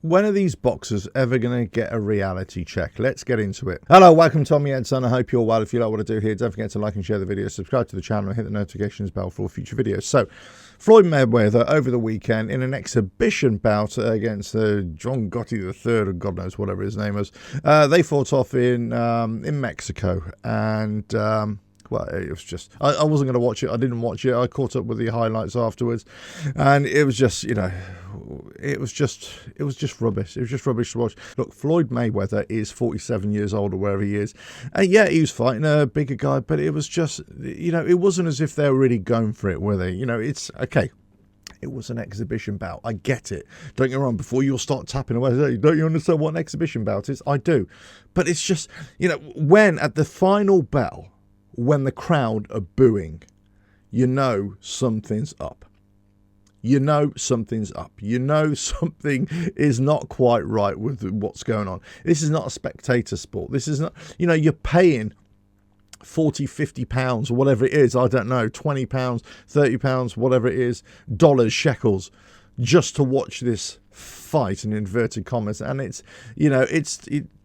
When are these boxers ever going to get a reality check? Let's get into it. Hello, welcome to Tommy Edson. I hope you're well. If you like what I do here, don't forget to like and share the video, subscribe to the channel, and hit the notifications bell for all future videos. So, Floyd Mayweather over the weekend in an exhibition bout against John Gotti III, or God knows whatever his name was. They fought off in Mexico, and well, it was just, I wasn't going to watch it. I didn't watch it. I caught up with the highlights afterwards, and it was just, it was just rubbish. It was just rubbish to watch. Look, Floyd Mayweather is 47 years old or wherever he is. And yeah, he was fighting a bigger guy, but it was just, it wasn't as if they were really going for it, were they? It's okay. It was an exhibition bout. I get it. Don't get me wrong. Before you'll start tapping away, don't you understand what an exhibition bout is? I do. But it's just, when at the final bell, when the crowd are booing, something's up. Something's up. Something is not quite right with what's going on. This is not a spectator sport. This is not, you're paying 40, 50 pounds or whatever it is. I don't know, 20 pounds, 30 pounds, whatever it is, dollars, shekels, just to watch this fight in inverted commas. And it's,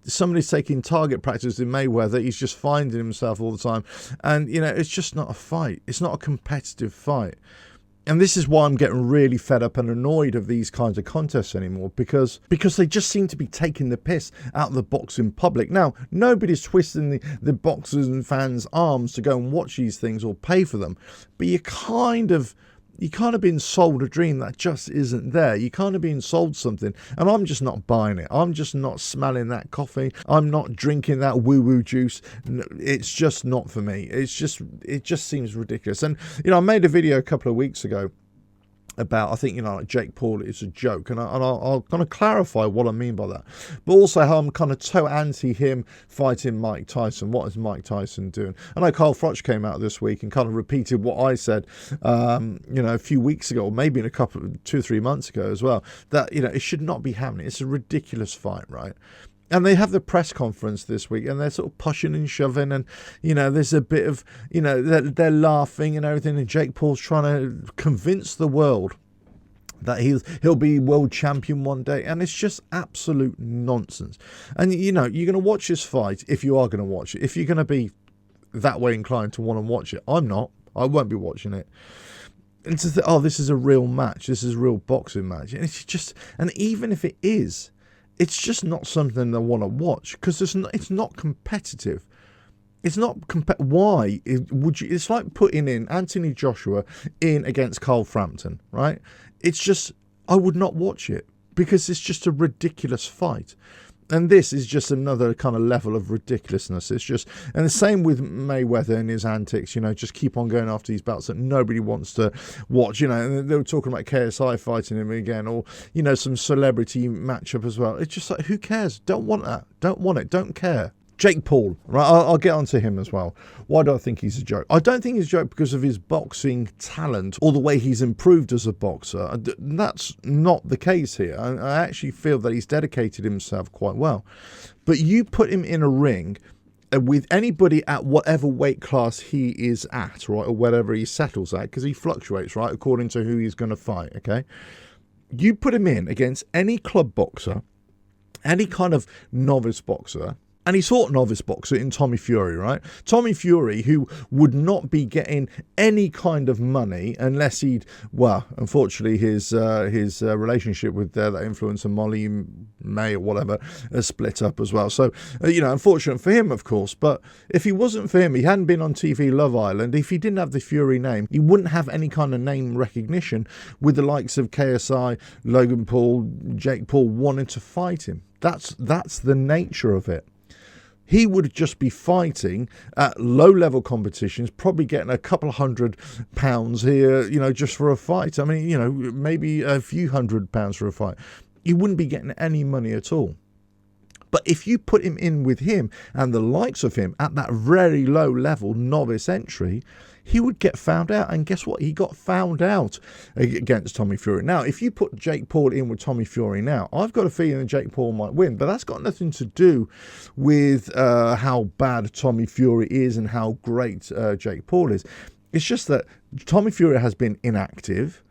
somebody's taking target practice in Mayweather. He's just finding himself all the time. And, it's just not a fight. It's not a competitive fight. And this is why I'm getting really fed up and annoyed of these kinds of contests anymore, because they just seem to be taking the piss out of the boxing public. Now, nobody's twisting the boxers and fans' arms to go and watch these things or pay for them. But you kind of been sold a dream that just isn't there. You kind of being sold something, and I'm just not buying it. I'm just not smelling that coffee. I'm not drinking that woo-woo juice. It's just not for me. It just seems ridiculous. And I made a video a couple of weeks ago about, I think, like Jake Paul is a joke, and I'll kind of clarify what I mean by that, but also how I'm kind of so anti him fighting Mike Tyson. What is Mike Tyson doing? I know Carl Froch came out this week and kind of repeated what I said a few weeks ago, or maybe in 2 or 3 months ago as well, that it should not be happening. It's a ridiculous fight, right? And they have the press conference this week, and they're sort of pushing and shoving, and there's a bit of they're laughing and everything, and Jake Paul's trying to convince the world that he'll be world champion one day, and it's just absolute nonsense. And you're going to watch this fight if you are going to watch it. If you're going to be that way inclined to want to watch it, I'm not. I won't be watching it. And to think, this is a real match. This is a real boxing match, and it's just, and even if it is, it's just not something I want to watch, because it's not competitive. It's not why would you? It's like putting in Anthony Joshua in against Carl Frampton, right? It's just, I would not watch it, because it's just a ridiculous fight. And this is just another kind of level of ridiculousness. It's just, and the same with Mayweather and his antics, just keep on going after these bouts that nobody wants to watch, and they were talking about KSI fighting him again, or, some celebrity matchup as well. It's just like, who cares? Don't want that. Don't want it. Don't care. Jake Paul, right? I'll get onto him as well. Why do I think he's a joke? I don't think he's a joke because of his boxing talent or the way he's improved as a boxer. That's not the case here. I actually feel that he's dedicated himself quite well. But you put him in a ring with anybody at whatever weight class he is at, right, or whatever he settles at, because he fluctuates, right, according to who he's going to fight, okay? You put him in against any club boxer, any kind of novice boxer, and he fought novice boxer in Tommy Fury, right? Tommy Fury, who would not be getting any kind of money unless he'd, well, unfortunately, his relationship with that influencer Molly May or whatever has split up as well. So, unfortunate for him, of course. But if he wasn't for him, he hadn't been on TV Love Island. If he didn't have the Fury name, he wouldn't have any kind of name recognition with the likes of KSI, Logan Paul, Jake Paul wanting to fight him. That's the nature of it. He would just be fighting at low-level competitions, probably getting a couple of £100 here, just for a fight. I mean, maybe a few £100 for a fight. He wouldn't be getting any money at all. But if you put him in with him and the likes of him at that very low-level novice entry, he would get found out. And guess what? He got found out against Tommy Fury. Now, if you put Jake Paul in with Tommy Fury now, I've got a feeling that Jake Paul might win. But that's got nothing to do with how bad Tommy Fury is and how great Jake Paul is. It's just that Tommy Fury has been inactive.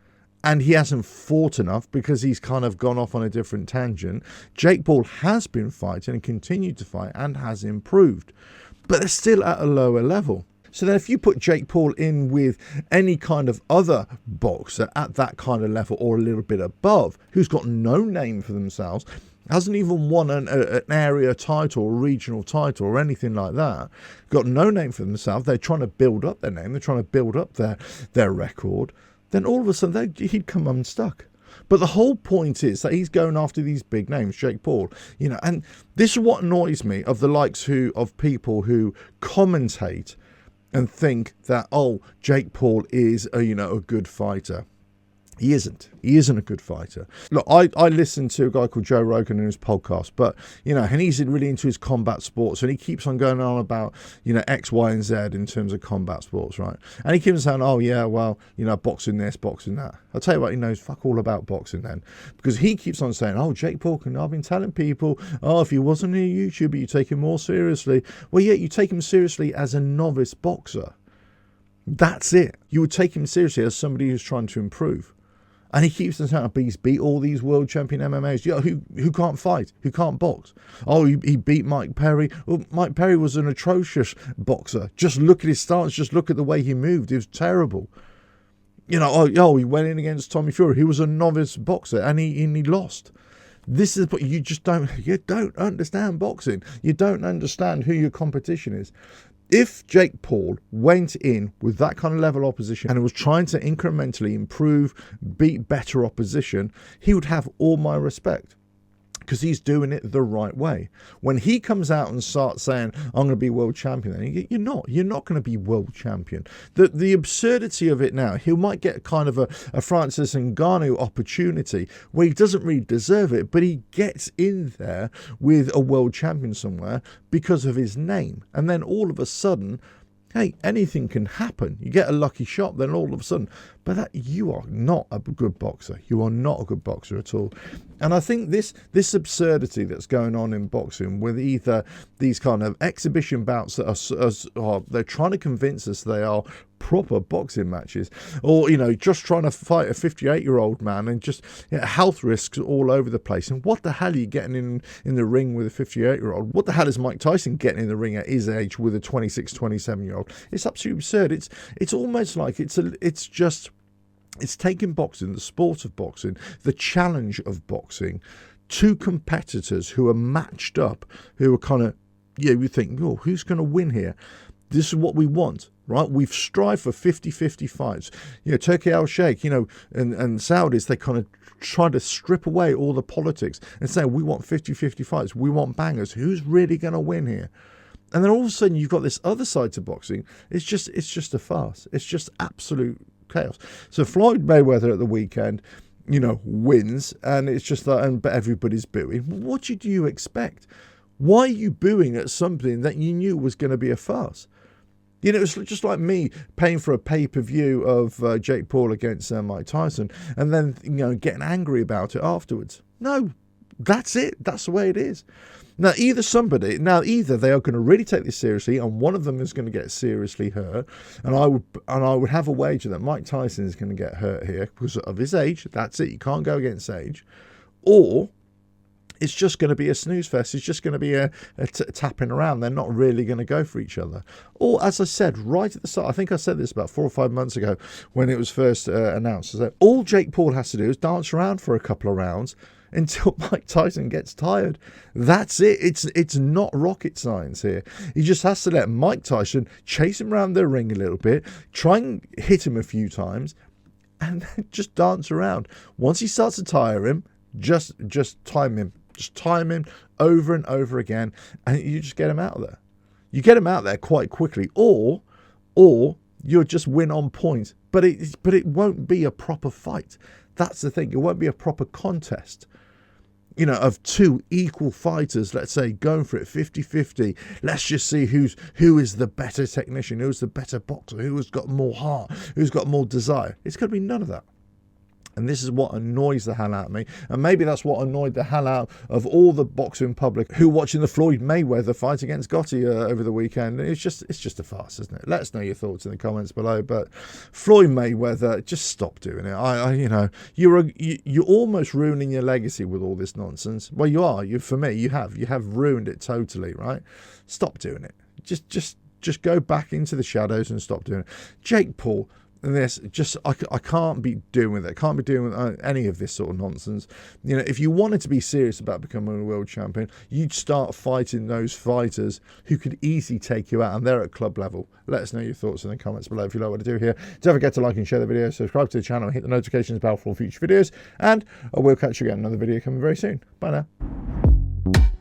and he hasn't fought enough because he's kind of gone off on a different tangent. Jake Paul has been fighting and continued to fight and has improved, but they're still at a lower level. So then if you put Jake Paul in with any kind of other boxer at that kind of level or a little bit above, who's got no name for themselves, hasn't even won an area title or regional title or anything like that, got no name for themselves, they're trying to build up their name, they're trying to build up their record, then all of a sudden he'd come unstuck. But the whole point is that he's going after these big names, Jake Paul, and this is what annoys me of the likes of people who commentate and think that, oh, Jake Paul is a good fighter. He isn't. He isn't a good fighter. Look, I listen to a guy called Joe Rogan in his podcast, but, and he's really into his combat sports, and he keeps on going on about, X, Y, and Z in terms of combat sports, right? And he keeps saying, oh, yeah, well, boxing this, boxing that. I'll tell you what, he knows fuck all about boxing then, because he keeps on saying, oh, Jake Paul, I've been telling people, oh, if he wasn't a YouTuber, you take him more seriously. Well, yeah, you take him seriously as a novice boxer. That's it. You would take him seriously as somebody who's trying to improve. And he keeps on saying, he's beat all these world champion MMAs. Who can't fight? Who can't box? Oh, he beat Mike Perry. Well, Mike Perry was an atrocious boxer. Just look at his stance. Just look at the way he moved. It was terrible. He went in against Tommy Fury. He was a novice boxer and he lost. This is what you don't understand boxing. You don't understand who your competition is. If Jake Paul went in with that kind of level opposition and was trying to incrementally improve, beat better opposition, he would have all my respect because he's doing it the right way. When he comes out and starts saying, I'm going to be world champion, then you're not going to be world champion. The absurdity of it now, he might get kind of a Francis Ngannou opportunity where he doesn't really deserve it, but he gets in there with a world champion somewhere because of his name. And then all of a sudden, hey, anything can happen. You get a lucky shot, then all of a sudden, but you are not a good boxer. You are not a good boxer at all. And I think this absurdity that's going on in boxing with either these kind of exhibition bouts that are they're trying to convince us they are proper boxing matches, or just trying to fight a 58-year-old man and just health risks all over the place. And what the hell are you getting in the ring with a 58-year-old? What the hell is Mike Tyson getting in the ring at his age with a 26, 27-year-old? It's absolutely absurd. It's almost like it's taking boxing, the sport of boxing, the challenge of boxing, to competitors who are matched up, who are kind of, you think, oh, who's going to win here? This is what we want, right? We've strived for 50-50 fights. Turkey al-Sheikh, and Saudis, they kind of try to strip away all the politics and say, we want 50-50 fights. We want bangers. Who's really going to win here? And then all of a sudden you've got this other side to boxing. It's just a farce. It's just absolute chaos. So Floyd Mayweather at the weekend, wins, and it's just that, but everybody's booing. What did you expect? Why are you booing at something that you knew was going to be a farce? It's just like me paying for a pay-per-view of Jake Paul against Mike Tyson and then, getting angry about it afterwards. No, that's it. That's the way it is. Now, either they are going to really take this seriously and one of them is going to get seriously hurt, and I would have a wager that Mike Tyson is going to get hurt here because of his age. That's it. You can't go against age. Or it's just going to be a snooze fest. It's just going to be a tapping around. They're not really going to go for each other. Or, as I said, right at the start, I think I said this about 4 or 5 months ago when it was first announced, that all Jake Paul has to do is dance around for a couple of rounds until Mike Tyson gets tired. That's it. It's not rocket science here. He just has to let Mike Tyson chase him around the ring a little bit, try and hit him a few times, and then just dance around. Once he starts to tire him, just time him. Just time him over and over again, and you just get him out of there. You get him out there quite quickly, or you'll just win on points. But it won't be a proper fight. That's the thing. It won't be a proper contest. Of two equal fighters, let's say, going for it 50-50. Let's just see who is the better technician, who's the better boxer, who has got more heart, who's got more desire. It's going to be none of that. And this is what annoys the hell out of me. And maybe that's what annoyed the hell out of all the boxing public who watching the Floyd Mayweather fight against Gotti over the weekend. It's just a farce, isn't it? Let us know your thoughts in the comments below. But Floyd Mayweather, just stop doing it. You're almost ruining your legacy with all this nonsense. Well, you are. For me, you have ruined it totally, right? Stop doing it. Just go back into the shadows and stop doing it. Jake Paul and this, I can't be doing with it. I can't be doing with any of this sort of nonsense. If you wanted to be serious about becoming a world champion, you'd start fighting those fighters who could easily take you out, and they're at club level. Let us know your thoughts in the comments below if you like what I do here. Don't forget to like and share the video, subscribe to the channel, hit the notifications bell for future videos, and I will catch you again in another video coming very soon. Bye now.